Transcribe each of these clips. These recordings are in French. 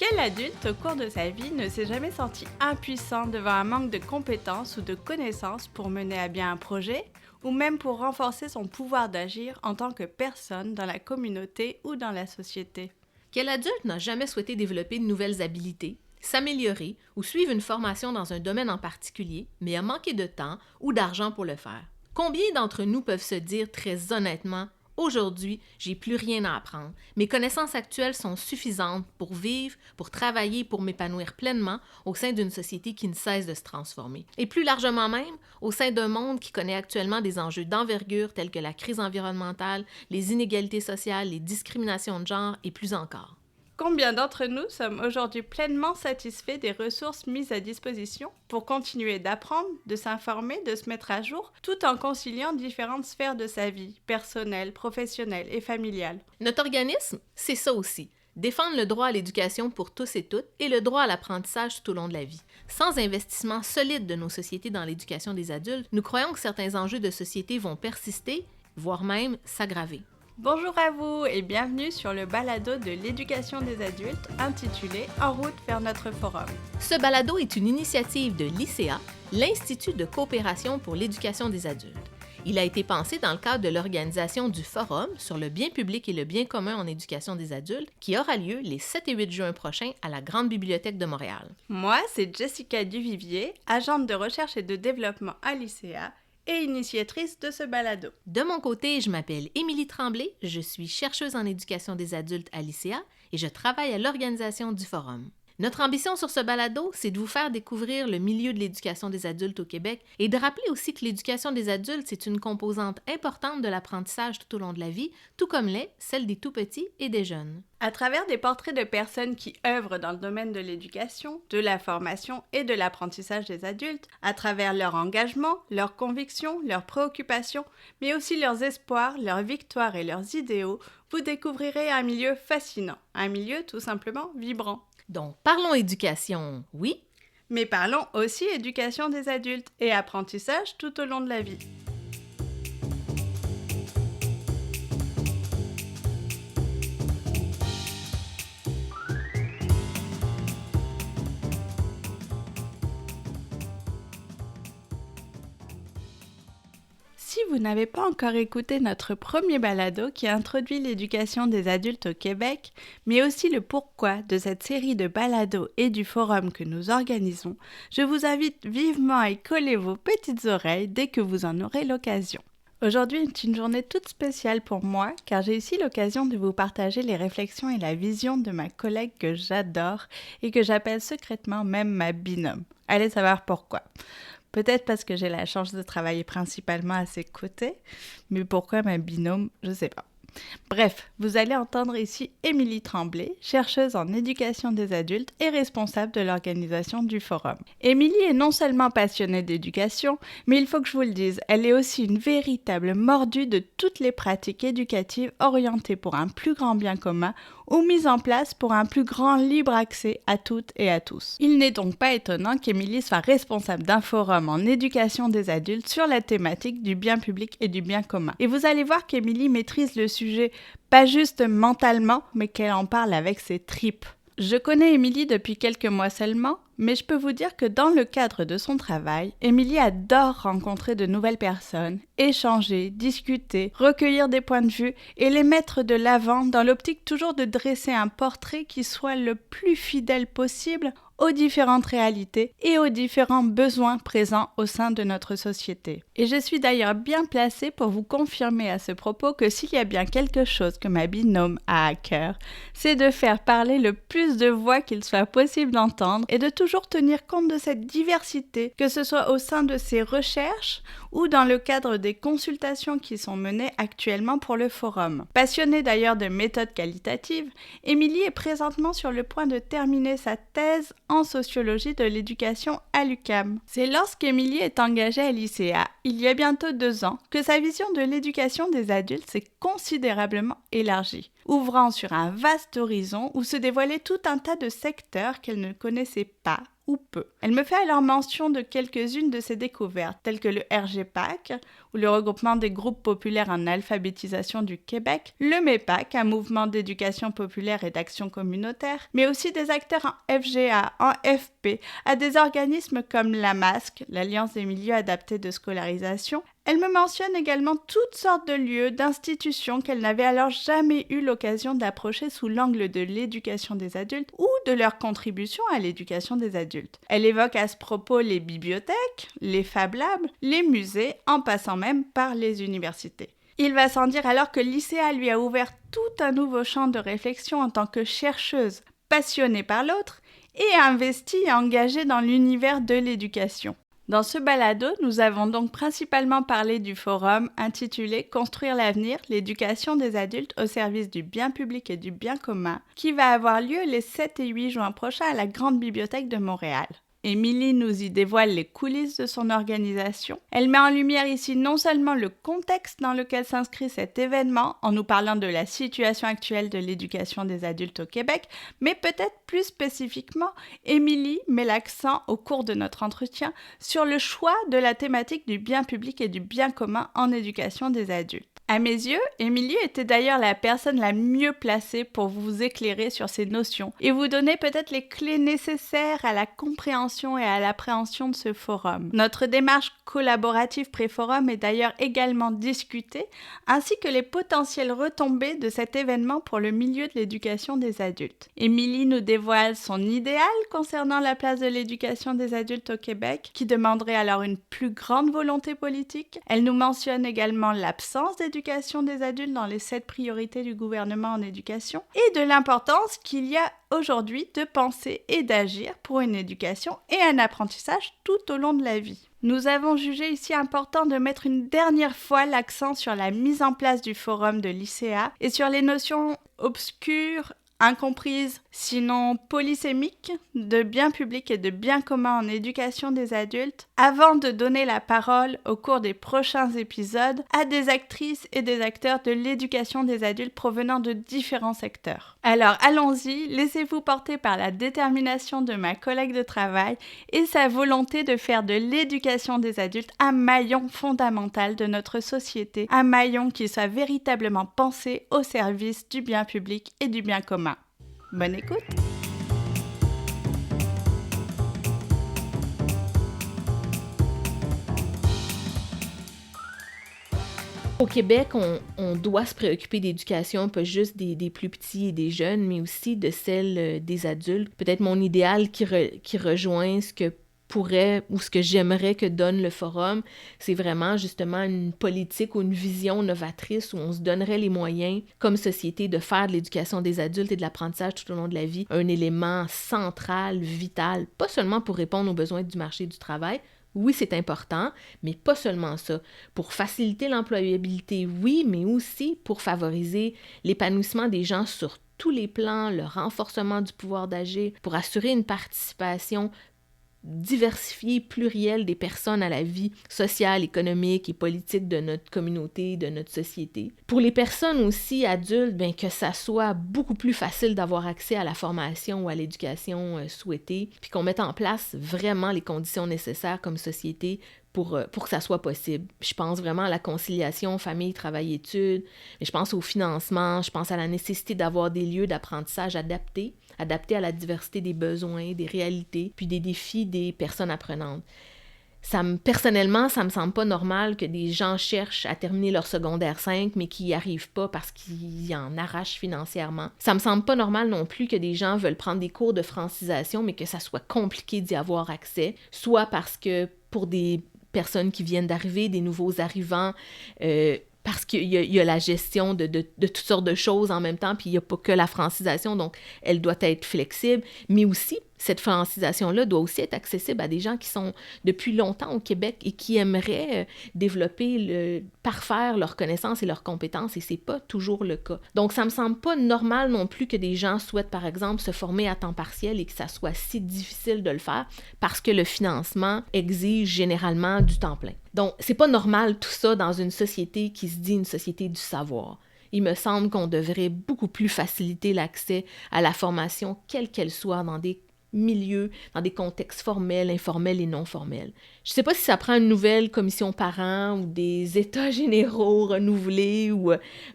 Quel adulte au cours de sa vie ne s'est jamais senti impuissant devant un manque de compétences ou de connaissances pour mener à bien un projet, ou même pour renforcer son pouvoir d'agir en tant que personne dans la communauté ou dans la société? Quel adulte n'a jamais souhaité développer de nouvelles habiletés, s'améliorer ou suivre une formation dans un domaine en particulier, mais a manqué de temps ou d'argent pour le faire? Combien d'entre nous peuvent se dire très honnêtement « Aujourd'hui, j'ai plus rien à apprendre. Mes connaissances actuelles sont suffisantes pour vivre, pour travailler, pour m'épanouir pleinement au sein d'une société qui ne cesse de se transformer. » Et plus largement même, au sein d'un monde qui connaît actuellement des enjeux d'envergure tels que la crise environnementale, les inégalités sociales, les discriminations de genre et plus encore. Combien d'entre nous sommes aujourd'hui pleinement satisfaits des ressources mises à disposition pour continuer d'apprendre, de s'informer, de se mettre à jour, tout en conciliant différentes sphères de sa vie, personnelle, professionnelle et familiale? Notre organisme, c'est ça aussi. Défendre le droit à l'éducation pour tous et toutes et le droit à l'apprentissage tout au long de la vie. Sans investissement solide de nos sociétés dans l'éducation des adultes, nous croyons que certains enjeux de société vont persister, voire même s'aggraver. Bonjour à vous et bienvenue sur le balado de l'éducation des adultes intitulé « En route vers notre forum ». Ce balado est une initiative de l'ICA, l'Institut de coopération pour l'éducation des adultes. Il a été pensé dans le cadre de l'organisation du Forum sur le bien public et le bien commun en éducation des adultes qui aura lieu les 7 et 8 juin prochains à la Grande Bibliothèque de Montréal. Moi, c'est Jessica Duvivier, agente de recherche et de développement à l'ICA et initiatrice de ce balado. De mon côté, je m'appelle Émilie Tremblay, je suis chercheuse en éducation des adultes à l'ICA et je travaille à l'organisation du Forum. Notre ambition sur ce balado, c'est de vous faire découvrir le milieu de l'éducation des adultes au Québec et de rappeler aussi que l'éducation des adultes, c'est une composante importante de l'apprentissage tout au long de la vie, tout comme l'est celle des tout-petits et des jeunes. À travers des portraits de personnes qui œuvrent dans le domaine de l'éducation, de la formation et de l'apprentissage des adultes, à travers leur engagement, leurs convictions, leurs préoccupations, mais aussi leurs espoirs, leurs victoires et leurs idéaux, vous découvrirez un milieu fascinant, un milieu tout simplement vibrant. Donc, parlons éducation, oui, mais parlons aussi éducation des adultes et apprentissage tout au long de la vie. Si vous n'avez pas encore écouté notre premier balado qui introduit l'éducation des adultes au Québec, mais aussi le pourquoi de cette série de balados et du forum que nous organisons, je vous invite vivement à y coller vos petites oreilles dès que vous en aurez l'occasion. Aujourd'hui est une journée toute spéciale pour moi car j'ai ici l'occasion de vous partager les réflexions et la vision de ma collègue que j'adore et que j'appelle secrètement même ma binôme. Allez savoir pourquoi. Peut-être parce que j'ai la chance de travailler principalement à ses côtés, mais pourquoi ma binôme, je sais pas. Bref, vous allez entendre ici Émilie Tremblay, chercheuse en éducation des adultes et responsable de l'organisation du forum. Émilie est non seulement passionnée d'éducation, mais il faut que je vous le dise, elle est aussi une véritable mordue de toutes les pratiques éducatives orientées pour un plus grand bien commun ou mises en place pour un plus grand libre accès à toutes et à tous. Il n'est donc pas étonnant qu'Émilie soit responsable d'un forum en éducation des adultes sur la thématique du bien public et du bien commun. Et vous allez voir qu'Émilie maîtrise le sujet pas juste mentalement, mais qu'elle en parle avec ses tripes. Je connais Émilie depuis quelques mois seulement, mais je peux vous dire que dans le cadre de son travail, Émilie adore rencontrer de nouvelles personnes, échanger, discuter, recueillir des points de vue et les mettre de l'avant dans l'optique toujours de dresser un portrait qui soit le plus fidèle possible aux différentes réalités et aux différents besoins présents au sein de notre société. Et je suis d'ailleurs bien placée pour vous confirmer à ce propos que s'il y a bien quelque chose que ma binôme a à cœur, c'est de faire parler le plus de voix qu'il soit possible d'entendre et de toujours tenir compte de cette diversité, que ce soit au sein de ses recherches ou dans le cadre des consultations qui sont menées actuellement pour le forum. Passionnée d'ailleurs de méthodes qualitatives, Émilie est présentement sur le point de terminer sa thèse en sociologie de l'éducation à l'UQAM. C'est lorsqu'Émilie est engagée à l'ICA, il y a bientôt 2 ans, que sa vision de l'éducation des adultes s'est considérablement élargie, ouvrant sur un vaste horizon où se dévoilait tout un tas de secteurs qu'elle ne connaissait pas ou peu. Elle me fait alors mention de quelques-unes de ses découvertes, telles que le RGPAC, ou le regroupement des groupes populaires en alphabétisation du Québec, le MEPAC, un mouvement d'éducation populaire et d'action communautaire, mais aussi des acteurs en FGA, en FP, à des organismes comme l'AMASC, l'Alliance des milieux adaptés de scolarisation. Elle me mentionne également toutes sortes de lieux, d'institutions qu'elle n'avait alors jamais eu l'occasion d'approcher sous l'angle de l'éducation des adultes ou de leur contribution à l'éducation des adultes. Elle évoque à ce propos les bibliothèques, les Fab Labs, les musées, en passant même par les universités. Il va sans dire alors que l'ICA lui a ouvert tout un nouveau champ de réflexion en tant que chercheuse, passionnée par l'autre et investie et engagée dans l'univers de l'éducation. Dans ce balado, nous avons donc principalement parlé du forum intitulé « Construire l'avenir, l'éducation des adultes au service du bien public et du bien commun » qui va avoir lieu les 7 et 8 juin prochains à la Grande Bibliothèque de Montréal. Émilie nous y dévoile les coulisses de son organisation. Elle met en lumière ici non seulement le contexte dans lequel s'inscrit cet événement, en nous parlant de la situation actuelle de l'éducation des adultes au Québec, mais peut-être plus spécifiquement, Émilie met l'accent au cours de notre entretien sur le choix de la thématique du bien public et du bien commun en éducation des adultes. À mes yeux, Émilie était d'ailleurs la personne la mieux placée pour vous éclairer sur ces notions et vous donner peut-être les clés nécessaires à la compréhension et à l'appréhension de ce forum. Notre démarche collaborative pré-forum est d'ailleurs également discutée, ainsi que les potentielles retombées de cet événement pour le milieu de l'éducation des adultes. Émilie nous dévoile son idéal concernant la place de l'éducation des adultes au Québec, qui demanderait alors une plus grande volonté politique. Elle nous mentionne également l'absence d'éducation des adultes dans les 7 priorités du gouvernement en éducation et de l'importance qu'il y a aujourd'hui de penser et d'agir pour une éducation et un apprentissage tout au long de la vie. Nous avons jugé ici important de mettre une dernière fois l'accent sur la mise en place du forum de l'ICA et sur les notions obscures, incomprises, sinon polysémiques, de bien public et de bien commun en éducation des adultes, avant de donner la parole au cours des prochains épisodes à des actrices et des acteurs de l'éducation des adultes provenant de différents secteurs. Alors allons-y, laissez-vous porter par la détermination de ma collègue de travail et sa volonté de faire de l'éducation des adultes un maillon fondamental de notre société, un maillon qui soit véritablement pensé au service du bien public et du bien commun. Bonne écoute! Au Québec, on doit se préoccuper d'éducation, pas juste des plus petits et des jeunes, mais aussi de celle des adultes. Peut-être mon idéal qui rejoint ce que pourrait ou ce que j'aimerais que donne le forum, c'est vraiment justement une politique ou une vision novatrice où on se donnerait les moyens comme société de faire de l'éducation des adultes et de l'apprentissage tout au long de la vie un élément central, vital, pas seulement pour répondre aux besoins du marché du travail. Oui, c'est important, mais pas seulement ça. Pour faciliter l'employabilité, oui, mais aussi pour favoriser l'épanouissement des gens sur tous les plans, le renforcement du pouvoir d'agir, pour assurer une participation diversifiée, plurielle des personnes à la vie sociale, économique et politique de notre communauté, de notre société. Pour les personnes aussi adultes, que ça soit beaucoup plus facile d'avoir accès à la formation ou à l'éducation souhaitée, puis qu'on mette en place vraiment les conditions nécessaires comme société pour que ça soit possible. Je pense vraiment à la conciliation famille, travail, études, mais je pense au financement, je pense à la nécessité d'avoir des lieux d'apprentissage adaptés à la diversité des besoins, des réalités, puis des défis des personnes apprenantes. Personnellement, ça me semble pas normal que des gens cherchent à terminer leur secondaire 5, mais qu'ils n'y arrivent pas parce qu'ils en arrachent financièrement. Ça me semble pas normal non plus que des gens veulent prendre des cours de francisation, mais que ça soit compliqué d'y avoir accès, soit parce que pour des personnes qui viennent d'arriver, des nouveaux arrivants, parce qu'il y a la gestion de toutes sortes de choses en même temps, puis il n'y a pas que la francisation, donc elle doit être flexible, mais aussi Cette francisation-là doit aussi être accessible à des gens qui sont depuis longtemps au Québec et qui aimeraient développer, parfaire leurs connaissances et leurs compétences, et c'est pas toujours le cas. Donc, ça me semble pas normal non plus que des gens souhaitent, par exemple, se former à temps partiel et que ça soit si difficile de le faire parce que le financement exige généralement du temps plein. Donc, c'est pas normal tout ça dans une société qui se dit une société du savoir. Il me semble qu'on devrait beaucoup plus faciliter l'accès à la formation, quelle qu'elle soit, dans des milieux, dans des contextes formels, informels et non formels. Je ne sais pas si ça prend une nouvelle commission parents ou des états généraux renouvelés,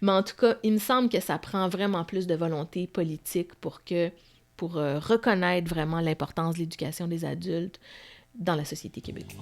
mais en tout cas, il me semble que ça prend vraiment plus de volonté politique pour reconnaître vraiment l'importance de l'éducation des adultes dans la société québécoise.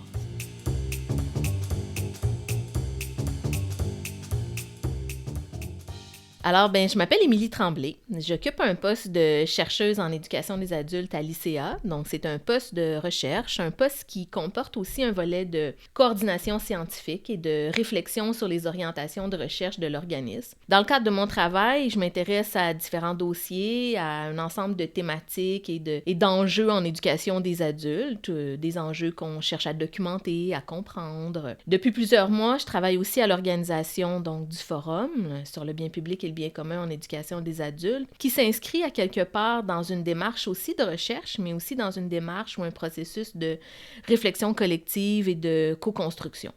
Alors, je m'appelle Émilie Tremblay. J'occupe un poste de chercheuse en éducation des adultes à l'ICA. Donc, c'est un poste de recherche, un poste qui comporte aussi un volet de coordination scientifique et de réflexion sur les orientations de recherche de l'organisme. Dans le cadre de mon travail, je m'intéresse à différents dossiers, à un ensemble de thématiques et d'enjeux en éducation des adultes, des enjeux qu'on cherche à documenter, à comprendre. Depuis plusieurs mois, je travaille aussi à l'organisation du Forum sur le bien public et le bien commun en éducation des adultes, qui s'inscrit à quelque part dans une démarche aussi de recherche, mais aussi dans une démarche ou un processus de réflexion collective et de co-construction.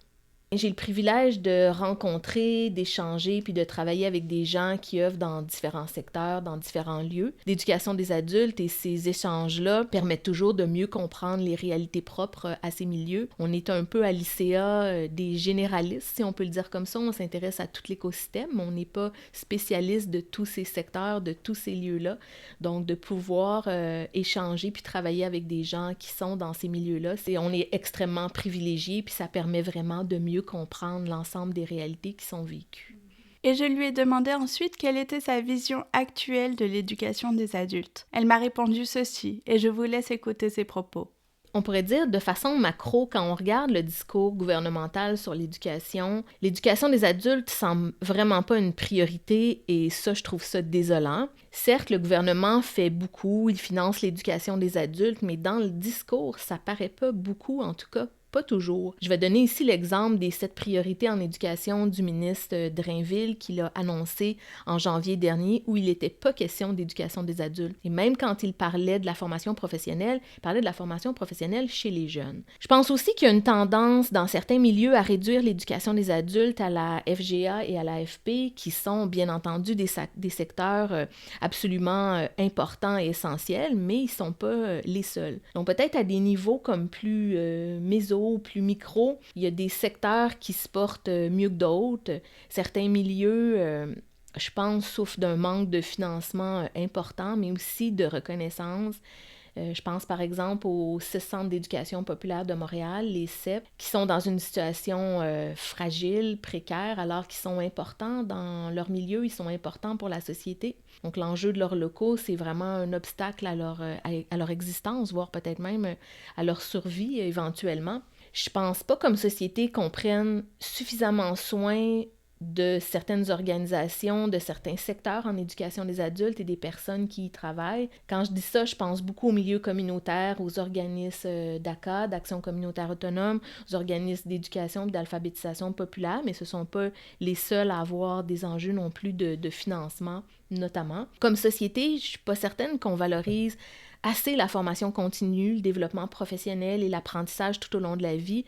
J'ai le privilège de rencontrer, d'échanger, puis de travailler avec des gens qui œuvrent dans différents secteurs, dans différents lieux d'éducation des adultes, et ces échanges-là permettent toujours de mieux comprendre les réalités propres à ces milieux. On est un peu à l'ICA des généralistes, si on peut le dire comme ça. On s'intéresse à tout l'écosystème, mais on n'est pas spécialiste de tous ces secteurs, de tous ces lieux-là. Donc, de pouvoir échanger puis travailler avec des gens qui sont dans ces milieux-là, on est extrêmement privilégiés, puis ça permet vraiment de mieux comprendre l'ensemble des réalités qui sont vécues. Et je lui ai demandé ensuite quelle était sa vision actuelle de l'éducation des adultes. Elle m'a répondu ceci, et je vous laisse écouter ses propos. On pourrait dire de façon macro, quand on regarde le discours gouvernemental sur l'éducation des adultes semble vraiment pas une priorité, et ça, je trouve ça désolant. Certes, le gouvernement fait beaucoup, il finance l'éducation des adultes, mais dans le discours, ça paraît pas beaucoup, en tout cas pas toujours. Je vais donner ici l'exemple des 7 priorités en éducation du ministre Drainville qu'il a annoncé en janvier dernier, où il n'était pas question d'éducation des adultes. Et même quand il parlait de la formation professionnelle, il parlait de la formation professionnelle chez les jeunes. Je pense aussi qu'il y a une tendance dans certains milieux à réduire l'éducation des adultes à la FGA et à la l'AFP, qui sont bien entendu des secteurs absolument importants et essentiels, mais ils ne sont pas les seuls. Donc peut-être à des niveaux comme plus méso, plus micro, il y a des secteurs qui se portent mieux que d'autres. Certains milieux, je pense, souffrent d'un manque de financement important, mais aussi de reconnaissance. Je pense par exemple aux 6 centres d'éducation populaire de Montréal, les CEP, qui sont dans une situation fragile, précaire, alors qu'ils sont importants dans leur milieu, ils sont importants pour la société. Donc l'enjeu de leurs locaux, c'est vraiment un obstacle à leur existence, voire peut-être même à leur survie éventuellement. Je pense pas comme société qu'on prenne suffisamment soin de certaines organisations, de certains secteurs en éducation des adultes et des personnes qui y travaillent. Quand je dis ça, je pense beaucoup aux milieux communautaires, aux organismes d'ACA, d'Action communautaire autonome, aux organismes d'éducation et d'alphabétisation populaire, mais ce ne sont pas les seuls à avoir des enjeux non plus de financement, notamment. Comme société, je ne suis pas certaine qu'on valorise assez la formation continue, le développement professionnel et l'apprentissage tout au long de la vie.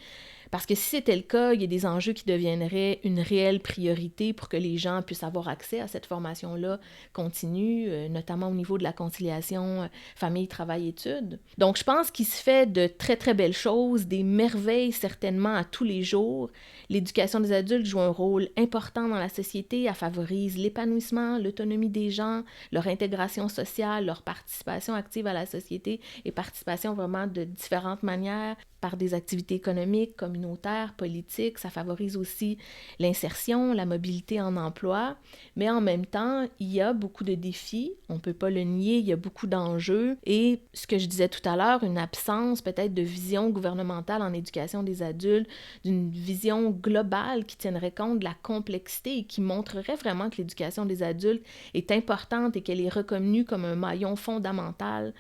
Parce que si c'était le cas, il y a des enjeux qui deviendraient une réelle priorité pour que les gens puissent avoir accès à cette formation-là continue, notamment au niveau de la conciliation famille, travail, études. Donc, je pense qu'il se fait de très, très belles choses, des merveilles certainement à tous les jours. L'éducation des adultes joue un rôle important dans la société, elle favorise l'épanouissement, l'autonomie des gens, leur intégration sociale, leur participation active à la société et participation vraiment de différentes manières, par des activités économiques, communautaires, politiques. Ça favorise aussi l'insertion, la mobilité en emploi. Mais en même temps, il y a beaucoup de défis. On ne peut pas le nier, il y a beaucoup d'enjeux. Et ce que je disais tout à l'heure, une absence peut-être de vision gouvernementale en éducation des adultes, d'une vision globale qui tiendrait compte de la complexité et qui montrerait vraiment que l'éducation des adultes est importante et qu'elle est reconnue comme un maillon fondamental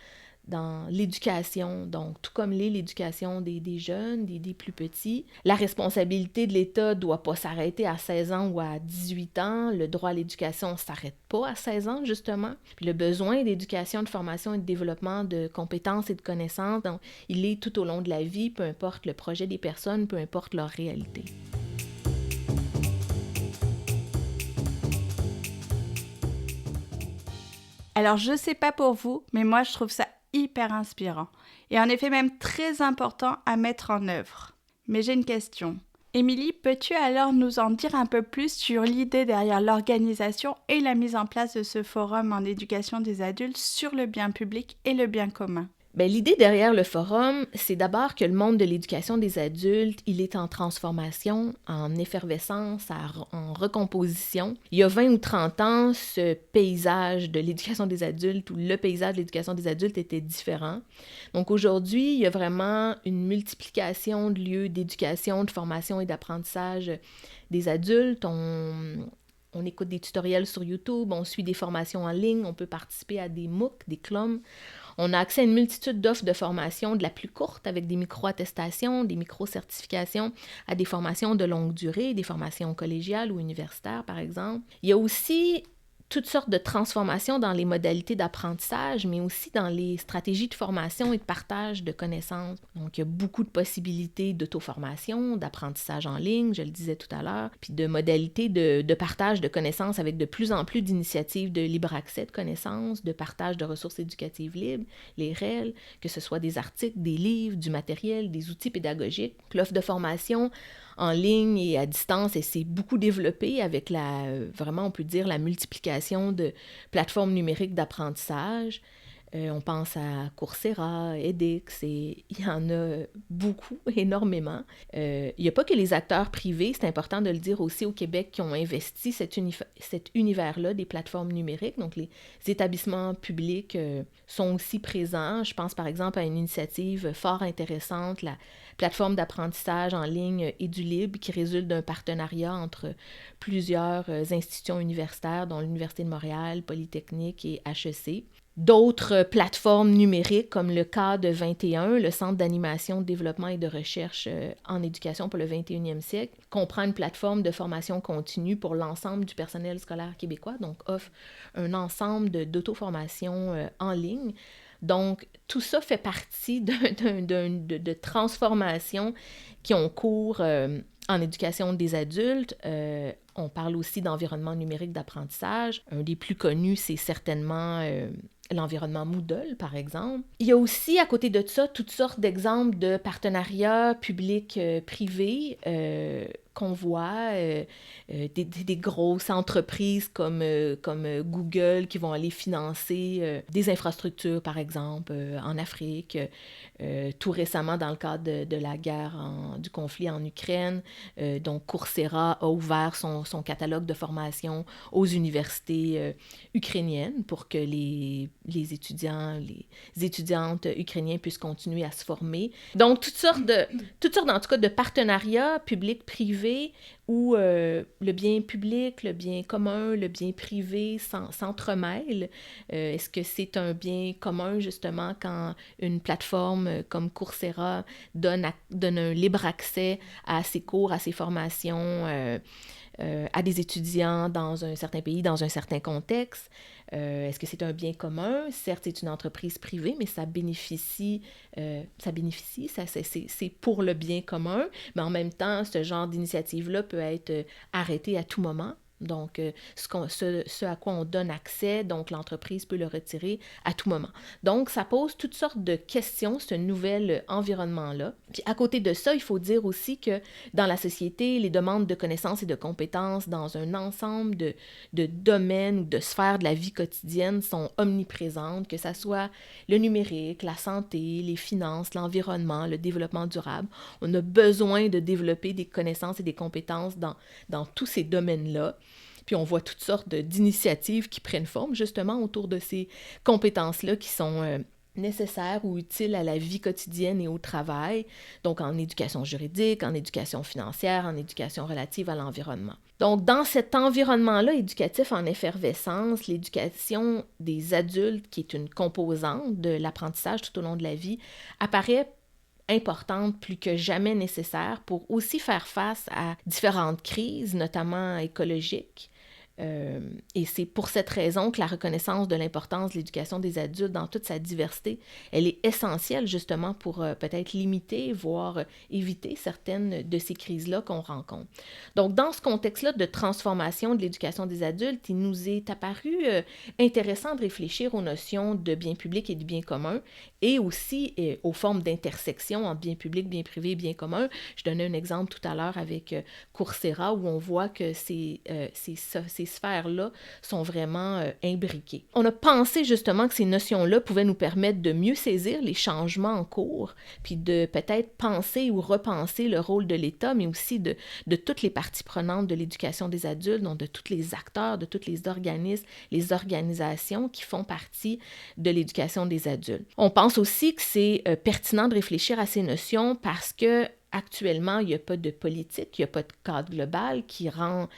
dans l'éducation, donc tout comme l'éducation des jeunes, des plus petits. La responsabilité de l'État ne doit pas s'arrêter à 16 ans ou à 18 ans. Le droit à l'éducation ne s'arrête pas à 16 ans, justement. Puis le besoin d'éducation, de formation et de développement de compétences et de connaissances, donc, il est tout au long de la vie, peu importe le projet des personnes, peu importe leur réalité. Alors, je sais pas pour vous, mais moi, je trouve ça hyper inspirant. Et en effet, même très important à mettre en œuvre. Mais j'ai une question. Émilie, peux-tu alors nous en dire un peu plus sur l'idée derrière l'organisation et la mise en place de ce forum en éducation des adultes sur le bien public et le bien commun? Bien, l'idée derrière le forum, c'est d'abord que le monde de l'éducation des adultes, il est en transformation, en effervescence, en recomposition. Il y a 20 ou 30 ans, ce paysage de l'éducation des adultes ou le paysage de l'éducation des adultes était différent. Donc aujourd'hui, il y a vraiment une multiplication de lieux d'éducation, de formation et d'apprentissage des adultes. On écoute des tutoriels sur YouTube, on suit des formations en ligne, on peut participer à des MOOC, des CLOM. On a accès à une multitude d'offres de formation, de la plus courte avec des micro-attestations, des micro-certifications, à des formations de longue durée, des formations collégiales ou universitaires, par exemple. Il y a aussi toutes sortes de transformations dans les modalités d'apprentissage, mais aussi dans les stratégies de formation et de partage de connaissances. Donc, il y a beaucoup de possibilités d'auto-formation, d'apprentissage en ligne, je le disais tout à l'heure, puis de modalités de partage de connaissances avec de plus en plus d'initiatives de libre accès de connaissances, de partage de ressources éducatives libres, les REL, que ce soit des articles, des livres, du matériel, des outils pédagogiques. L'offre de formation en ligne et à distance, elle s'est beaucoup développée avec vraiment, on peut dire, la multiplication de plateformes numériques d'apprentissage. On pense à Coursera, edX, et il y en a beaucoup, énormément. Il n'y a pas que les acteurs privés, c'est important de le dire aussi au Québec, qui ont investi cet univers-là des plateformes numériques. Donc, les établissements publics sont aussi présents. Je pense par exemple à une initiative fort intéressante, la plateforme d'apprentissage en ligne EduLib, qui résulte d'un partenariat entre plusieurs institutions universitaires, dont l'Université de Montréal, Polytechnique et HEC. D'autres plateformes numériques comme le CAD 21, le Centre d'animation, de développement et de recherche en éducation pour le 21e siècle, comprend une plateforme de formation continue pour l'ensemble du personnel scolaire québécois, donc offre un ensemble d'auto-formation en ligne. Donc, tout ça fait partie de transformations qui ont cours en éducation des adultes. On parle aussi d'environnement numérique d'apprentissage. Un des plus connus, c'est certainement l'environnement Moodle, par exemple. Il y a aussi, à côté de ça, toutes sortes d'exemples de partenariats publics-privés qu'on voit, des grosses entreprises comme Google qui vont aller financer des infrastructures, par exemple, en Afrique. Tout récemment, dans le cadre de la guerre, du conflit en Ukraine, donc Coursera a ouvert son catalogue de formation aux universités ukrainiennes pour que les étudiants, les étudiantes ukrainiens puissent continuer à se former. Donc, toutes sortes en tout cas, de partenariats publics-privés où le bien public, le bien commun, le bien privé s'entremêlent. Est-ce que c'est un bien commun, justement, quand une plateforme comme Coursera donne un libre accès à ses cours, à ses formations, à des étudiants dans un certain pays, dans un certain contexte? Est-ce que c'est un bien commun? Certes, c'est une entreprise privée, mais ça bénéficie, c'est pour le bien commun, mais en même temps, ce genre d'initiative-là peut être arrêtée à tout moment. Donc, ce à quoi on donne accès, donc l'entreprise peut le retirer à tout moment. Donc, ça pose toutes sortes de questions, ce nouvel environnement-là. Puis, à côté de ça, il faut dire aussi que dans la société, les demandes de connaissances et de compétences dans un ensemble de domaines ou de sphères de la vie quotidienne sont omniprésentes, que ça soit le numérique, la santé, les finances, l'environnement, le développement durable. On a besoin de développer des connaissances et des compétences dans tous ces domaines-là. Puis on voit toutes sortes d'initiatives qui prennent forme justement autour de ces compétences-là qui sont nécessaires ou utiles à la vie quotidienne et au travail, donc en éducation juridique, en éducation financière, en éducation relative à l'environnement. Donc, dans cet environnement-là éducatif en effervescence, l'éducation des adultes, qui est une composante de l'apprentissage tout au long de la vie, apparaît importante, plus que jamais nécessaire pour aussi faire face à différentes crises, notamment écologiques. Et c'est pour cette raison que la reconnaissance de l'importance de l'éducation des adultes dans toute sa diversité, elle est essentielle justement pour peut-être limiter, voire éviter certaines de ces crises-là qu'on rencontre. Donc, dans ce contexte-là de transformation de l'éducation des adultes, il nous est apparu intéressant de réfléchir aux notions de bien public et de bien commun et aussi aux formes d'intersection entre bien public, bien privé et bien commun. Je donnais un exemple tout à l'heure avec Coursera où on voit que ces sphères-là sont vraiment imbriquées. On a pensé justement que ces notions-là pouvaient nous permettre de mieux saisir les changements en cours, puis de peut-être penser ou repenser le rôle de l'État, mais aussi de toutes les parties prenantes de l'éducation des adultes, donc de tous les acteurs, de tous les organismes, les organisations qui font partie de l'éducation des adultes. On pense aussi que c'est pertinent de réfléchir à ces notions parce que actuellement, il n'y a pas de politique, il n'y a pas de cadre global qui rend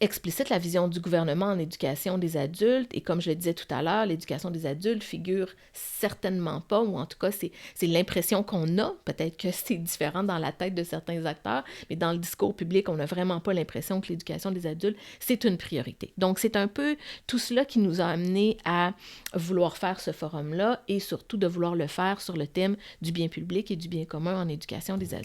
explicite la vision du gouvernement en éducation des adultes. Et comme je le disais tout à l'heure, l'éducation des adultes figure certainement pas, ou en tout cas, c'est l'impression qu'on a. Peut-être que c'est différent dans la tête de certains acteurs, mais dans le discours public, on n'a vraiment pas l'impression que l'éducation des adultes, c'est une priorité. Donc, c'est un peu tout cela qui nous a amené à vouloir faire ce forum-là et surtout de vouloir le faire sur le thème du bien public et du bien commun en éducation des adultes.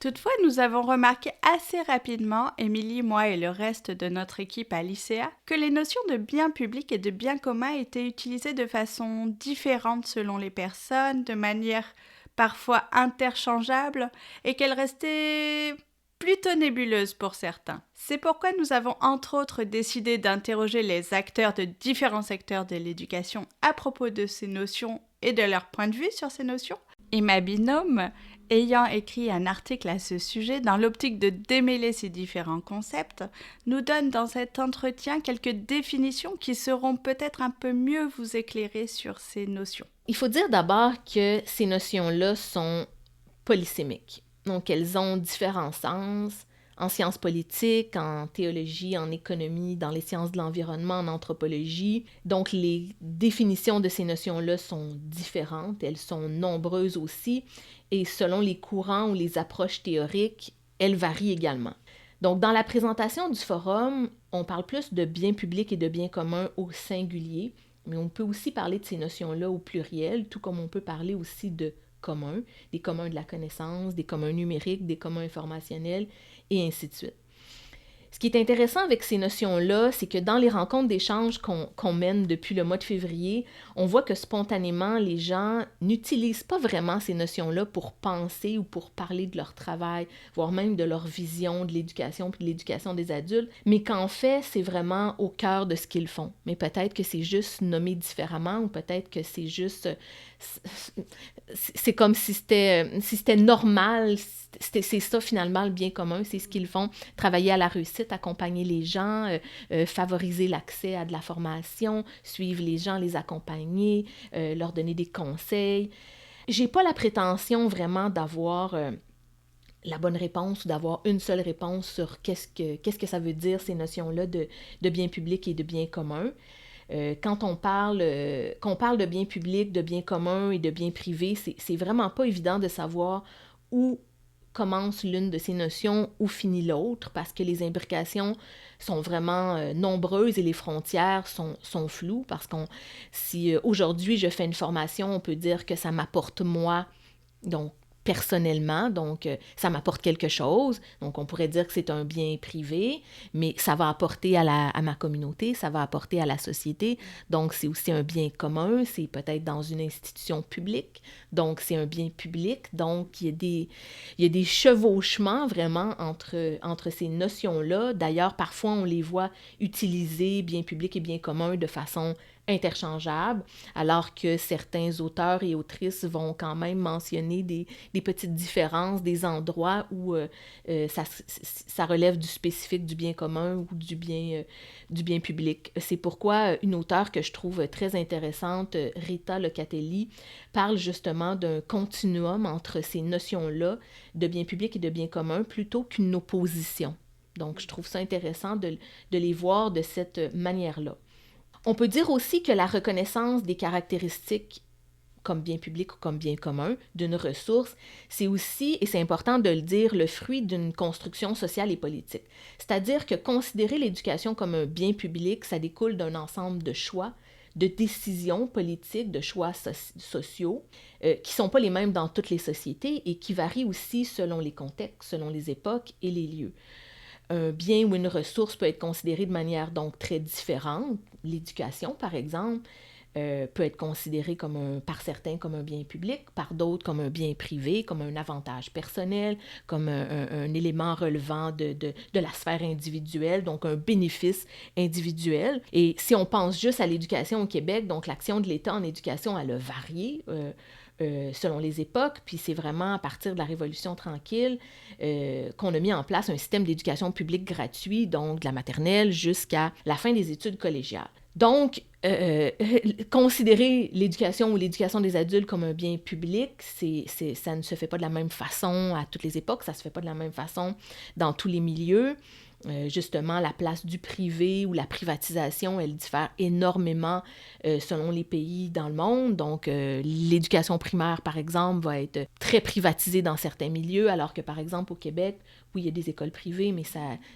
Toutefois, nous avons remarqué assez rapidement, Émilie, moi et le reste de notre équipe à l'ICEA, que les notions de bien public et de bien commun étaient utilisées de façon différente selon les personnes, de manière parfois interchangeable, et qu'elles restaient plutôt nébuleuses pour certains. C'est pourquoi nous avons entre autres décidé d'interroger les acteurs de différents secteurs de l'éducation à propos de ces notions et de leur point de vue sur ces notions. Et ma binôme, ayant écrit un article à ce sujet dans l'optique de démêler ces différents concepts, nous donne dans cet entretien quelques définitions qui seront peut-être un peu mieux vous éclairer sur ces notions. Il faut dire d'abord que ces notions-là sont polysémiques. Donc, elles ont différents sens en sciences politiques, en théologie, en économie, dans les sciences de l'environnement, en anthropologie. Donc, les définitions de ces notions-là sont différentes, elles sont nombreuses aussi, et selon les courants ou les approches théoriques, elles varient également. Donc, dans la présentation du forum, on parle plus de bien public et de bien commun au singulier, mais on peut aussi parler de ces notions-là au pluriel, tout comme on peut parler aussi de communs, des communs de la connaissance, des communs numériques, des communs informationnels, et ainsi de suite. Ce qui est intéressant avec ces notions-là, c'est que dans les rencontres d'échange qu'on mène depuis le mois de février, on voit que spontanément, les gens n'utilisent pas vraiment ces notions-là pour penser ou pour parler de leur travail, voire même de leur vision de l'éducation puis de l'éducation des adultes, mais qu'en fait, c'est vraiment au cœur de ce qu'ils font. Mais peut-être que c'est juste nommé différemment ou peut-être que c'est juste... C'est comme si c'était normal, c'est ça finalement le bien commun, c'est ce qu'ils font, travailler à la réussite, accompagner les gens, favoriser l'accès à de la formation, suivre les gens, les accompagner, leur donner des conseils. J'ai pas la prétention vraiment d'avoir la bonne réponse ou d'avoir une seule réponse sur qu'est-ce que ça veut dire ces notions-là de bien public et de bien commun. Quand on parle de bien public, de bien commun et de bien privé, c'est vraiment pas évident de savoir où commence l'une de ces notions, où finit l'autre, parce que les imbrications sont vraiment nombreuses et les frontières sont floues, parce que si aujourd'hui je fais une formation, on peut dire que ça m'apporte moi, donc personnellement, donc ça m'apporte quelque chose, donc on pourrait dire que c'est un bien privé, mais ça va apporter à ma communauté, ça va apporter à la société, donc c'est aussi un bien commun, c'est peut-être dans une institution publique, donc c'est un bien public, donc il y a des chevauchements vraiment entre ces notions-là. D'ailleurs, parfois on les voit utiliser bien public et bien commun de façon interchangeable, alors que certains auteurs et autrices vont quand même mentionner des des petites différences, des endroits où ça relève du spécifique du bien commun ou du bien public. C'est pourquoi une auteure que je trouve très intéressante, Rita Locatelli, parle justement d'un continuum entre ces notions-là de bien public et de bien commun plutôt qu'une opposition. Donc, je trouve ça intéressant de les voir de cette manière-là. On peut dire aussi que la reconnaissance des caractéristiques comme bien public ou comme bien commun d'une ressource, c'est aussi, et c'est important de le dire, le fruit d'une construction sociale et politique. C'est-à-dire que considérer l'éducation comme un bien public, ça découle d'un ensemble de choix, de décisions politiques, de choix sociaux, qui ne sont pas les mêmes dans toutes les sociétés et qui varient aussi selon les contextes, selon les époques et les lieux. Un bien ou une ressource peut être considéré de manière donc très différente. L'éducation, par exemple, peut être considérée par certains comme un bien public, par d'autres comme un bien privé, comme un avantage personnel, comme un élément relevant de la sphère individuelle, donc un bénéfice individuel. Et si on pense juste à l'éducation au Québec, donc l'action de l'État en éducation, elle a varié selon les époques, puis c'est vraiment à partir de la Révolution tranquille qu'on a mis en place un système d'éducation publique gratuit, donc de la maternelle jusqu'à la fin des études collégiales. Donc, considérer l'éducation ou l'éducation des adultes comme un bien public, ça ne se fait pas de la même façon à toutes les époques, ça ne se fait pas de la même façon dans tous les milieux. Justement, la place du privé ou la privatisation, elle diffère énormément selon les pays dans le monde. Donc, l'éducation primaire, par exemple, va être très privatisée dans certains milieux, alors que, par exemple, au Québec, oui, il y a des écoles privées, mais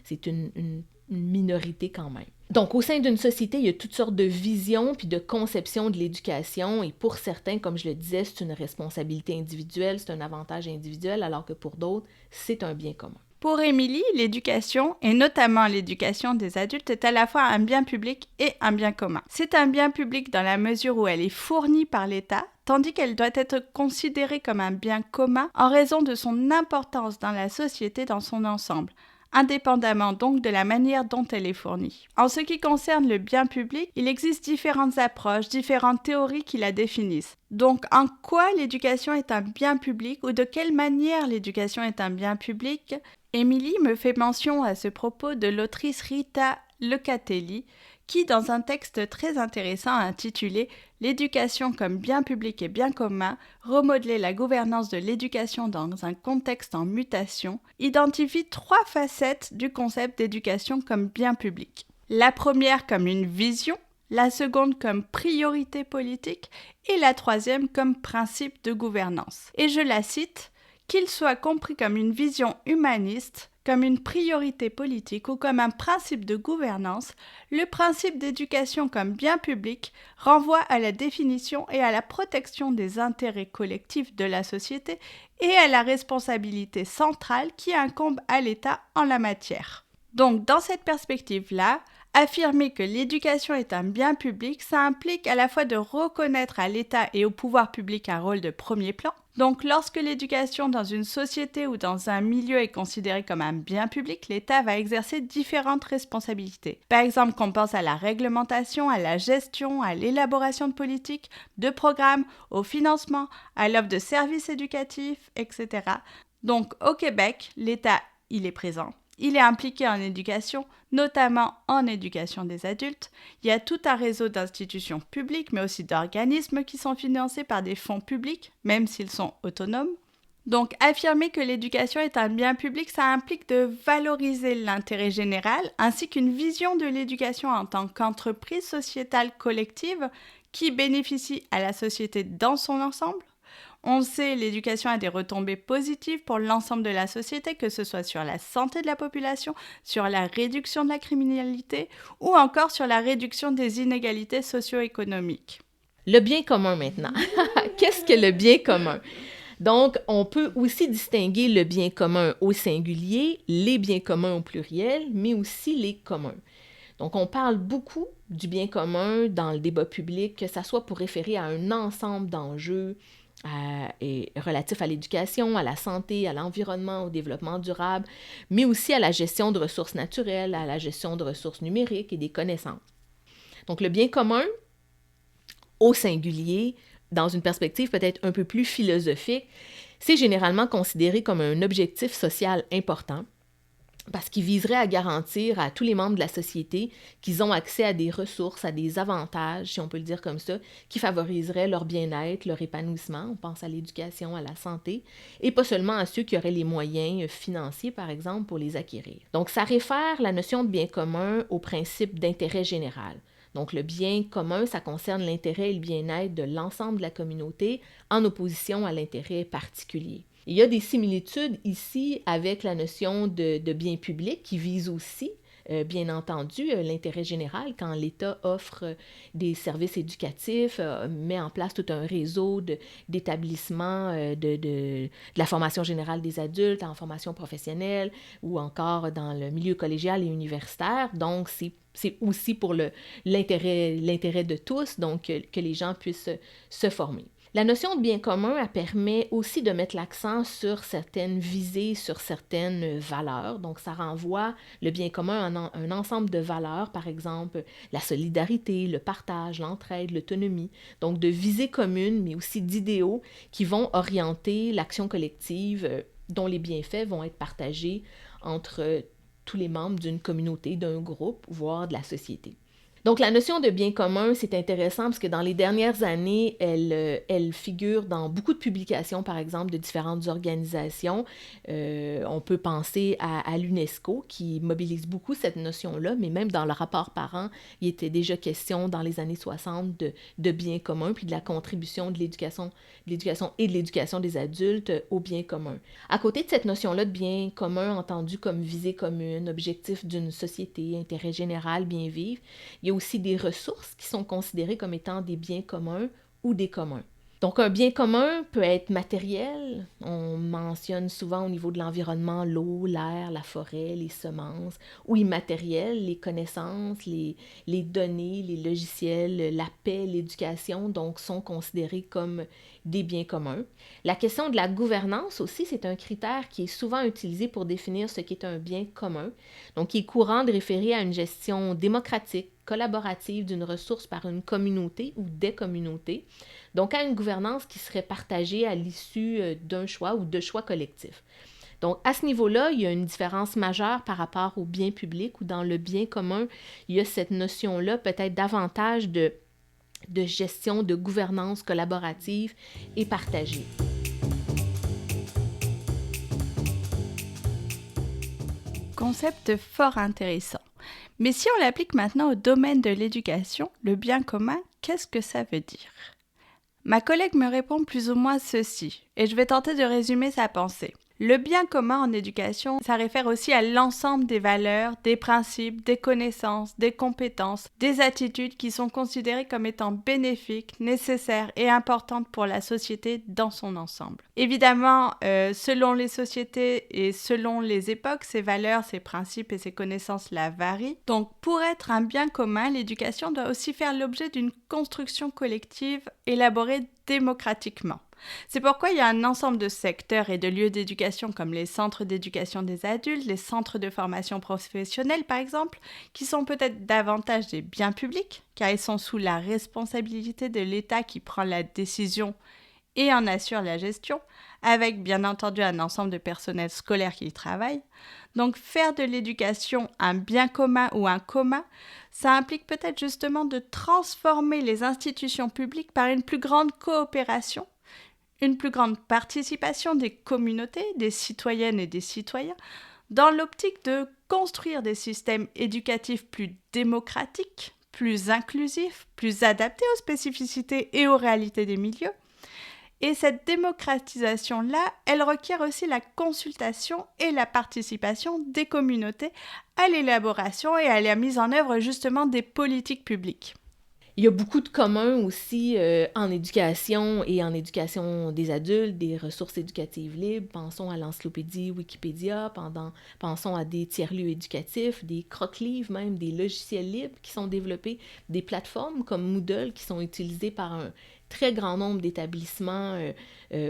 c'est une minorité quand même. Donc, au sein d'une société, il y a toutes sortes de visions puis de conceptions de l'éducation et pour certains, comme je le disais, c'est une responsabilité individuelle, c'est un avantage individuel, alors que pour d'autres, c'est un bien commun. Pour Émilie, l'éducation, et notamment l'éducation des adultes, est à la fois un bien public et un bien commun. C'est un bien public dans la mesure où elle est fournie par l'État, tandis qu'elle doit être considérée comme un bien commun en raison de son importance dans la société dans son ensemble, indépendamment donc de la manière dont elle est fournie. En ce qui concerne le bien public, il existe différentes approches, différentes théories qui la définissent. Donc, en quoi l'éducation est un bien public ou de quelle manière l'éducation est un bien public? Émilie me fait mention à ce propos de l'autrice Rita Locatelli, qui, dans un texte très intéressant intitulé « L'éducation comme bien public et bien commun, remodeler la gouvernance de l'éducation dans un contexte en mutation », identifie 3 facettes du concept d'éducation comme bien public. La première comme une vision, la seconde comme priorité politique et la troisième comme principe de gouvernance. Et je la cite, « Qu'il soit compris comme une vision humaniste, comme une priorité politique ou comme un principe de gouvernance, le principe d'éducation comme bien public renvoie à la définition et à la protection des intérêts collectifs de la société et à la responsabilité centrale qui incombe à l'État en la matière. » Donc, dans cette perspective-là, affirmer que l'éducation est un bien public, ça implique à la fois de reconnaître à l'État et au pouvoir public un rôle de premier plan. Donc, lorsque l'éducation dans une société ou dans un milieu est considérée comme un bien public, l'État va exercer différentes responsabilités. Par exemple, qu'on pense à la réglementation, à la gestion, à l'élaboration de politiques, de programmes, au financement, à l'offre de services éducatifs, etc. Donc, au Québec, l'État, il est présent. Il est impliqué en éducation, notamment en éducation des adultes. Il y a tout un réseau d'institutions publiques, mais aussi d'organismes qui sont financés par des fonds publics, même s'ils sont autonomes. Donc, affirmer que l'éducation est un bien public, ça implique de valoriser l'intérêt général, ainsi qu'une vision de l'éducation en tant qu'entreprise sociétale collective qui bénéficie à la société dans son ensemble. On sait, l'éducation a des retombées positives pour l'ensemble de la société, que ce soit sur la santé de la population, sur la réduction de la criminalité ou encore sur la réduction des inégalités socio-économiques. Le bien commun maintenant. Qu'est-ce que le bien commun? Donc, on peut aussi distinguer le bien commun au singulier, les biens communs au pluriel, mais aussi les communs. Donc, on parle beaucoup du bien commun dans le débat public, que ça soit pour référer à un ensemble d'enjeux relatifs à l'éducation, à la santé, à l'environnement, au développement durable, mais aussi à la gestion de ressources naturelles, à la gestion de ressources numériques et des connaissances. Donc, le bien commun, au singulier, dans une perspective peut-être un peu plus philosophique, C'est généralement considéré comme un objectif social important parce qu'il viserait à garantir à tous les membres de la société qu'ils ont accès à des ressources, à des avantages, si on peut le dire comme ça, qui favoriseraient leur bien-être, leur épanouissement. On pense à l'éducation, à la santé, et pas seulement à ceux qui auraient les moyens financiers, par exemple, pour les acquérir. Donc, ça réfère la notion de bien commun au principe d'intérêt général. Donc, le bien commun, ça concerne l'intérêt et le bien-être de l'ensemble de la communauté en opposition à l'intérêt particulier. Il y a des similitudes ici avec la notion de bien public qui vise aussi, bien entendu, l'intérêt général quand l'État offre des services éducatifs, met en place tout un réseau d'établissements de la formation générale des adultes en formation professionnelle ou encore dans le milieu collégial et universitaire. Donc, c'est aussi pour l'intérêt de tous, donc que les gens puissent se former. La notion de bien commun, elle permet aussi de mettre l'accent sur certaines visées, sur certaines valeurs. Donc, ça renvoie le bien commun à un ensemble de valeurs, par exemple la solidarité, le partage, l'entraide, l'autonomie. Donc, de visées communes, mais aussi d'idéaux qui vont orienter l'action collective dont les bienfaits vont être partagés entre tous les membres d'une communauté, d'un groupe, voire de la société. Donc, la notion de bien commun, c'est intéressant parce que dans les dernières années, elle figure dans beaucoup de publications, par exemple, de différentes organisations. On peut penser à l'UNESCO qui mobilise beaucoup cette notion-là, mais même dans le rapport par an, il était déjà question dans les années 60 de bien commun, puis de la contribution de l'éducation et de l'éducation des adultes au bien commun. À côté de cette notion-là de bien commun, entendu comme visée commune, objectif d'une société, intérêt général, bien vivre, il y a aussi des ressources qui sont considérées comme étant des biens communs ou des communs. Donc, un bien commun peut être matériel. On mentionne souvent au niveau de l'environnement l'eau, l'air, la forêt, les semences, ou immatériel, les connaissances, les données, les logiciels, la paix, l'éducation, donc sont considérés comme des biens communs. La question de la gouvernance aussi, c'est un critère qui est souvent utilisé pour définir ce qu'est un bien commun. Donc, il est courant de référer à une gestion démocratique, collaborative d'une ressource par une communauté ou des communautés, donc à une gouvernance qui serait partagée à l'issue d'un choix ou de choix collectifs. Donc, à ce niveau-là, il y a une différence majeure par rapport au bien public, où dans le bien commun, il y a cette notion-là peut-être davantage de gestion, de gouvernance collaborative et partagée. Concept fort intéressant. Mais si on l'applique maintenant au domaine de l'éducation, le bien commun, qu'est-ce que ça veut dire ? Ma collègue me répond plus ou moins ceci, et je vais tenter de résumer sa pensée. Le bien commun en éducation, ça réfère aussi à l'ensemble des valeurs, des principes, des connaissances, des compétences, des attitudes qui sont considérées comme étant bénéfiques, nécessaires et importantes pour la société dans son ensemble. Évidemment, selon les sociétés et selon les époques, ces valeurs, ces principes et ces connaissances-là varient. Donc, pour être un bien commun, l'éducation doit aussi faire l'objet d'une construction collective élaborée démocratiquement. C'est pourquoi il y a un ensemble de secteurs et de lieux d'éducation comme les centres d'éducation des adultes, les centres de formation professionnelle par exemple, qui sont peut-être davantage des biens publics, car ils sont sous la responsabilité de l'État qui prend la décision et en assure la gestion, avec bien entendu un ensemble de personnel scolaire qui y travaille. Donc faire de l'éducation un bien commun ou un commun, ça implique peut-être justement de transformer les institutions publiques par une plus grande coopération, une plus grande participation des communautés, des citoyennes et des citoyens, dans l'optique de construire des systèmes éducatifs plus démocratiques, plus inclusifs, plus adaptés aux spécificités et aux réalités des milieux. Et cette démocratisation-là, elle requiert aussi la consultation et la participation des communautés à l'élaboration et à la mise en œuvre justement des politiques publiques. Il y a beaucoup de communs aussi en éducation et en éducation des adultes, des ressources éducatives libres. Pensons à l'encyclopédie Wikipédia, pensons à des tiers-lieux éducatifs, des croque-livres même, des logiciels libres qui sont développés, des plateformes comme Moodle qui sont utilisées par un très grand nombre d'établissements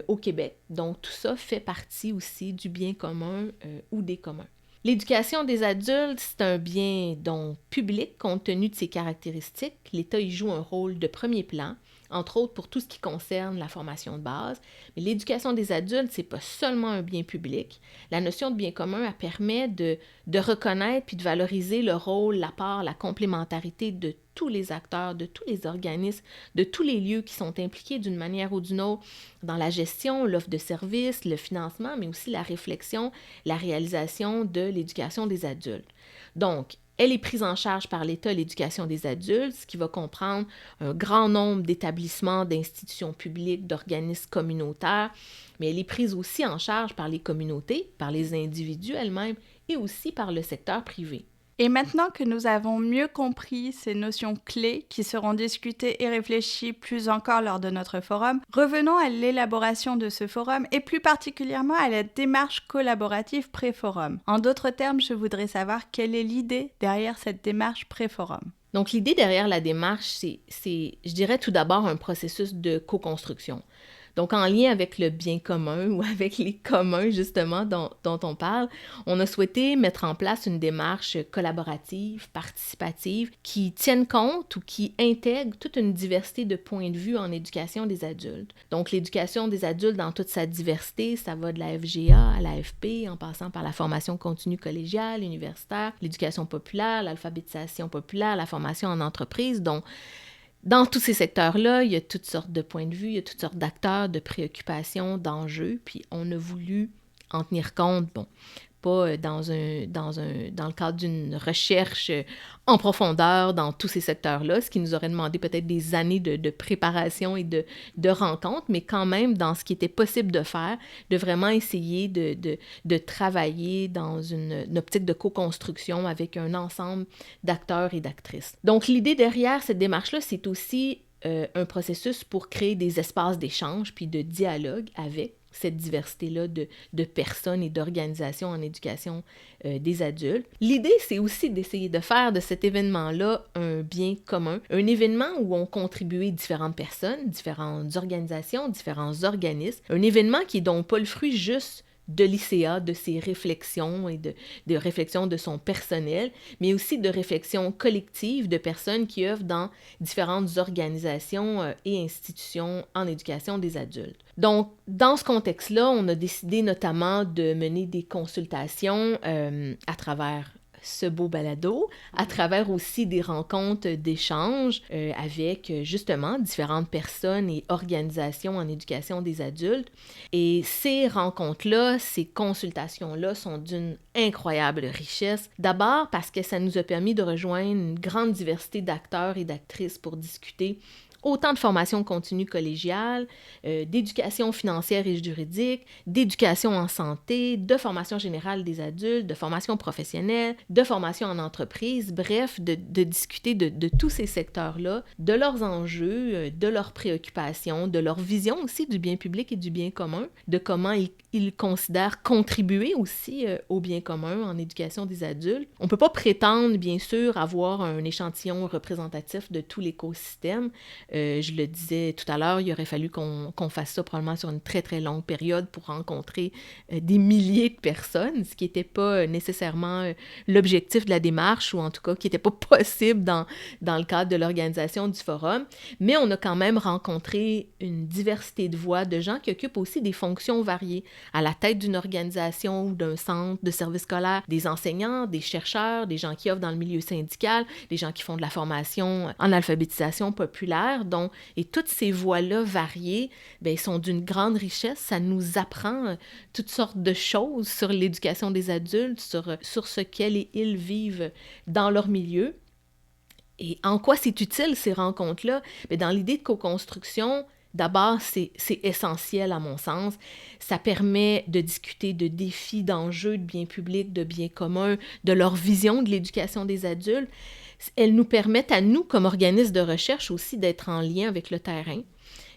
au Québec. Donc tout ça fait partie aussi du bien commun ou des communs. L'éducation des adultes, c'est un bien donc public compte tenu de ses caractéristiques. L'État y joue un rôle de premier plan entre autres pour tout ce qui concerne la formation de base. Mais l'éducation des adultes, c'est pas seulement un bien public. La notion de bien commun, elle permet de reconnaître puis de valoriser le rôle, l'apport, la complémentarité de tous les acteurs, de tous les organismes, de tous les lieux qui sont impliqués d'une manière ou d'une autre dans la gestion, l'offre de services, le financement, mais aussi la réflexion, la réalisation de l'éducation des adultes. Donc, elle est prise en charge par l'État, l'éducation des adultes, ce qui va comprendre un grand nombre d'établissements, d'institutions publiques, d'organismes communautaires, mais elle est prise aussi en charge par les communautés, par les individus elles-mêmes et aussi par le secteur privé. Et maintenant que nous avons mieux compris ces notions clés qui seront discutées et réfléchies plus encore lors de notre forum, revenons à l'élaboration de ce forum et plus particulièrement à la démarche collaborative pré-forum. En d'autres termes, je voudrais savoir quelle est l'idée derrière cette démarche pré-forum. Donc, l'idée derrière la démarche, c'est, je dirais tout d'abord, un processus de co-construction. Donc, en lien avec le bien commun ou avec les communs, justement, dont on parle, on a souhaité mettre en place une démarche collaborative, participative, qui tienne compte ou qui intègre toute une diversité de points de vue en éducation des adultes. Donc, l'éducation des adultes dans toute sa diversité, ça va de la FGA à l'AFP, en passant par la formation continue collégiale, universitaire, l'éducation populaire, l'alphabétisation populaire, la formation en entreprise, dont dans tous ces secteurs-là, il y a toutes sortes de points de vue, il y a toutes sortes d'acteurs, de préoccupations, d'enjeux, puis on a voulu en tenir compte, pas dans le cadre d'une recherche en profondeur dans tous ces secteurs-là, ce qui nous aurait demandé peut-être des années de préparation et de rencontres, mais quand même dans ce qui était possible de faire, de vraiment essayer de travailler dans une optique de co-construction avec un ensemble d'acteurs et d'actrices. Donc l'idée derrière cette démarche-là, c'est aussi un processus pour créer des espaces d'échange puis de dialogue avec cette diversité-là de personnes et d'organisations en éducation des adultes. L'idée, c'est aussi d'essayer de faire de cet événement-là un bien commun, un événement où ont contribué différentes personnes, différentes organisations, différents organismes, un événement qui est donc pas le fruit juste de l'ICA, de ses réflexions et de réflexions de son personnel, mais aussi de réflexions collectives de personnes qui œuvrent dans différentes organisations et institutions en éducation des adultes. Donc, dans ce contexte-là, on a décidé notamment de mener des consultations à travers ce beau balado, à travers aussi des rencontres d'échange avec justement différentes personnes et organisations en éducation des adultes. Et ces rencontres-là, ces consultations-là sont d'une incroyable richesse. D'abord parce que ça nous a permis de rejoindre une grande diversité d'acteurs et d'actrices pour discuter autant de formation continue collégiale, d'éducation financière et juridique, d'éducation en santé, de formation générale des adultes, de formation professionnelle, de formation en entreprise, bref, de discuter de tous ces secteurs-là, de leurs enjeux, de leurs préoccupations, de leur vision aussi du bien public et du bien commun, de comment ils considèrent contribuer aussi au bien commun en éducation des adultes. On ne peut pas prétendre, bien sûr, avoir un échantillon représentatif de tout l'écosystème. Je le disais tout à l'heure, il aurait fallu qu'on fasse ça probablement sur une très, très longue période pour rencontrer des milliers de personnes, ce qui n'était pas nécessairement l'objectif de la démarche, ou en tout cas qui n'était pas possible dans le cadre de l'organisation du forum. Mais on a quand même rencontré une diversité de voix de gens qui occupent aussi des fonctions variées à la tête d'une organisation ou d'un centre de service scolaire, des enseignants, des chercheurs, des gens qui œuvrent dans le milieu syndical, des gens qui font de la formation en alphabétisation populaire. Donc, et toutes ces voix-là variées, sont d'une grande richesse. Ça nous apprend toutes sortes de choses sur l'éducation des adultes, sur ce qu'elles et ils vivent dans leur milieu. Et en quoi c'est utile, ces rencontres-là? Dans l'idée de co-construction, d'abord, c'est essentiel à mon sens. Ça permet de discuter de défis, d'enjeux, de biens publics, de biens communs, de leur vision de l'éducation des adultes. Elles nous permettent à nous, comme organismes de recherche aussi, d'être en lien avec le terrain.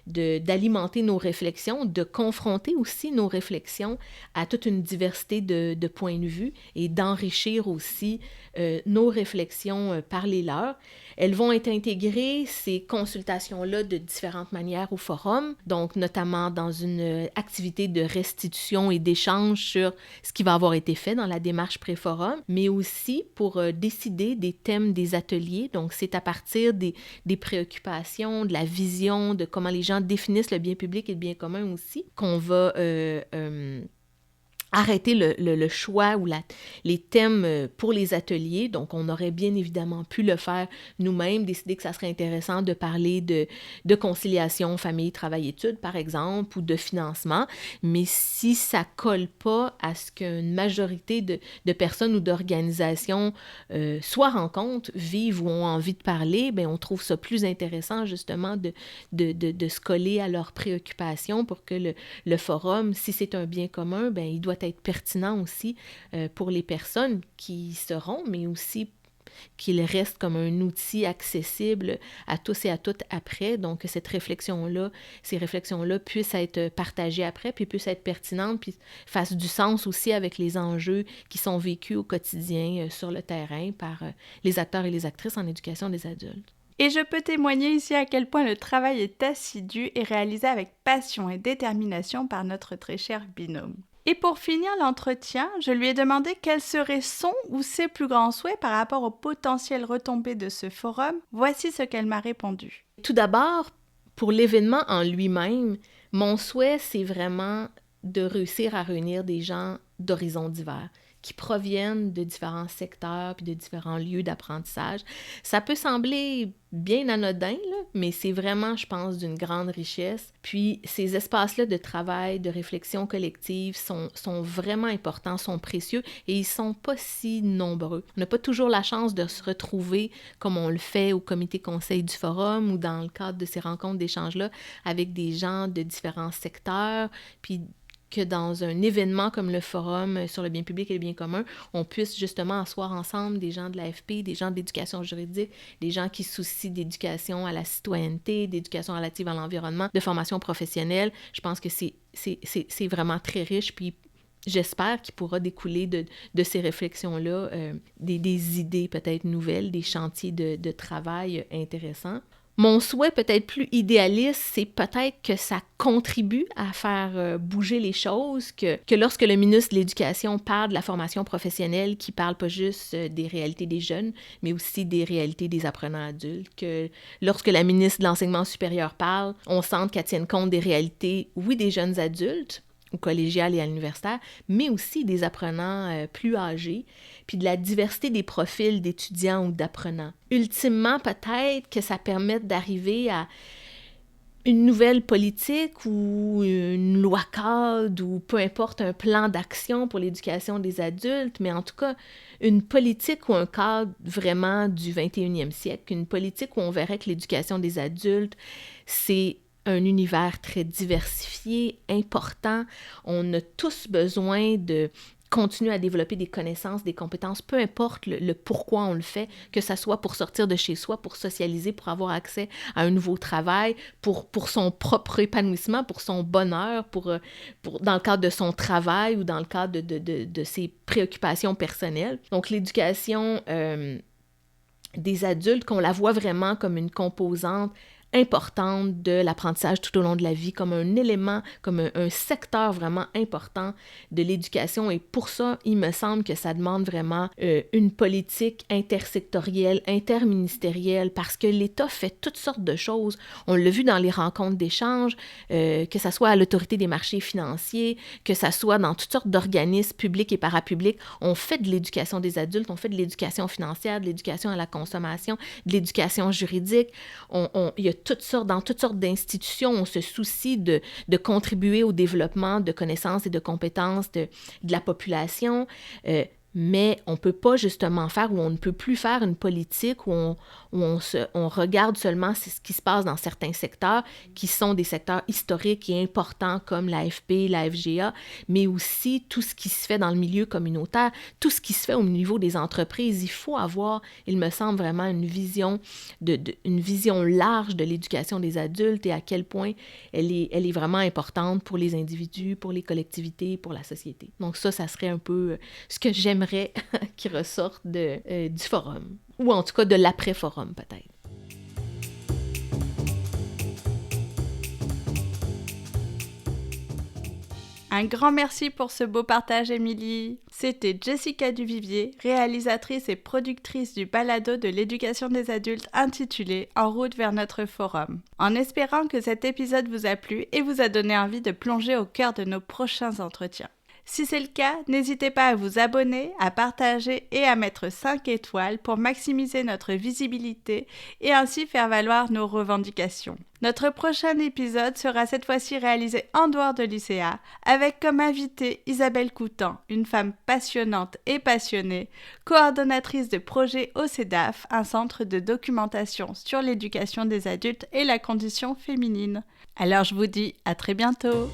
d'alimenter nos réflexions, de confronter aussi nos réflexions à toute une diversité de points de vue et d'enrichir aussi nos réflexions par les leurs. Elles vont être intégrées, ces consultations-là, de différentes manières au forum, donc notamment dans une activité de restitution et d'échange sur ce qui va avoir été fait dans la démarche pré-forum, mais aussi pour décider des thèmes des ateliers. Donc, c'est à partir des préoccupations, de la vision, de comment les gens définissent le bien public et le bien commun aussi, qu'on va arrêter le choix ou les thèmes pour les ateliers. Donc, on aurait bien évidemment pu le faire nous-mêmes, décider que ça serait intéressant de parler de conciliation famille, travail, études, par exemple, ou de financement. Mais si ça colle pas à ce qu'une majorité de personnes ou d'organisations soit rencontrent, vivent ou ont envie de parler, bien, on trouve ça plus intéressant, justement, de se coller à leurs préoccupations pour que le forum, si c'est un bien commun, bien, il doit être pertinent aussi pour les personnes qui y seront, mais aussi qu'il reste comme un outil accessible à tous et à toutes après. Donc, ces réflexions-là puissent être partagées après, puis puissent être pertinentes, puis fassent du sens aussi avec les enjeux qui sont vécus au quotidien sur le terrain par les acteurs et les actrices en éducation des adultes. Et je peux témoigner ici à quel point le travail est assidu et réalisé avec passion et détermination par notre très cher binôme. Et pour finir l'entretien, je lui ai demandé quels seraient son ou ses plus grands souhaits par rapport aux potentielles retombées de ce forum. Voici ce qu'elle m'a répondu. Tout d'abord, pour l'événement en lui-même, mon souhait, c'est vraiment de réussir à réunir des gens d'horizons divers, qui proviennent de différents secteurs puis de différents lieux d'apprentissage. Ça peut sembler bien anodin, là, mais c'est vraiment, je pense, d'une grande richesse. Puis ces espaces-là de travail, de réflexion collective sont vraiment importants, sont précieux et ils sont pas si nombreux. On n'a pas toujours la chance de se retrouver comme on le fait au comité conseil du forum ou dans le cadre de ces rencontres d'échange-là avec des gens de différents secteurs, puis que dans un événement comme le Forum sur le bien public et le bien commun, on puisse justement asseoir ensemble des gens de l'AFP, des gens d'éducation juridique, des gens qui se soucient d'éducation à la citoyenneté, d'éducation relative à l'environnement, de formation professionnelle. Je pense que c'est vraiment très riche, puis j'espère qu'il pourra découler de ces réflexions-là des idées peut-être nouvelles, des chantiers de travail intéressants. Mon souhait peut-être plus idéaliste, c'est peut-être que ça contribue à faire bouger les choses, que lorsque le ministre de l'Éducation parle de la formation professionnelle, qu'il parle pas juste des réalités des jeunes, mais aussi des réalités des apprenants adultes, que lorsque la ministre de l'Enseignement supérieur parle, on sente qu'elle tienne compte des réalités, oui, des jeunes adultes, au collégial et à l'universitaire, mais aussi des apprenants plus âgés, puis de la diversité des profils d'étudiants ou d'apprenants. Ultimement, peut-être que ça permette d'arriver à une nouvelle politique ou une loi cadre ou peu importe, un plan d'action pour l'éducation des adultes, mais en tout cas, une politique ou un cadre vraiment du 21e siècle, une politique où on verrait que l'éducation des adultes, c'est un univers très diversifié, important. On a tous besoin de continuer à développer des connaissances, des compétences, peu importe le pourquoi on le fait, que ça soit pour sortir de chez soi, pour socialiser, pour avoir accès à un nouveau travail, pour son propre épanouissement, pour son bonheur, pour dans le cadre de son travail ou dans le cadre de ses préoccupations personnelles. Donc, l'éducation des adultes, qu'on la voit vraiment comme une composante importante de l'apprentissage tout au long de la vie, comme un élément, comme un secteur vraiment important de l'éducation. Et pour ça, il me semble que ça demande vraiment une politique intersectorielle, interministérielle, parce que l'État fait toutes sortes de choses. On l'a vu dans les rencontres d'échange, que ça soit à l'autorité des marchés financiers, que ça soit dans toutes sortes d'organismes publics et parapublics. On fait de l'éducation des adultes, on fait de l'éducation financière, de l'éducation à la consommation, de l'éducation juridique. Il y a dans toutes sortes d'institutions, on se soucie de contribuer au développement de connaissances et de compétences de la population. Mais on ne peut pas justement faire, ou on ne peut plus faire une politique où on regarde seulement ce qui se passe dans certains secteurs, qui sont des secteurs historiques et importants comme l'AFP, la FGA, mais aussi tout ce qui se fait dans le milieu communautaire, tout ce qui se fait au niveau des entreprises. Il faut avoir, il me semble, vraiment une vision large de l'éducation des adultes et à quel point elle est vraiment importante pour les individus, pour les collectivités, pour la société. Donc ça serait un peu ce que j'aimerais qui ressorte du forum, ou en tout cas de l'après-forum peut-être. Un grand merci pour ce beau partage, Émilie. C'était Jessica Duvivier, réalisatrice et productrice du balado de l'éducation des adultes intitulé « En route vers notre forum ». En espérant que cet épisode vous a plu et vous a donné envie de plonger au cœur de nos prochains entretiens. Si c'est le cas, n'hésitez pas à vous abonner, à partager et à mettre 5 étoiles pour maximiser notre visibilité et ainsi faire valoir nos revendications. Notre prochain épisode sera cette fois-ci réalisé en dehors de l'ICA, avec comme invitée Isabelle Coutan, une femme passionnante et passionnée, coordonnatrice de projet au CEDAF, un centre de documentation sur l'éducation des adultes et la condition féminine. Alors je vous dis à très bientôt.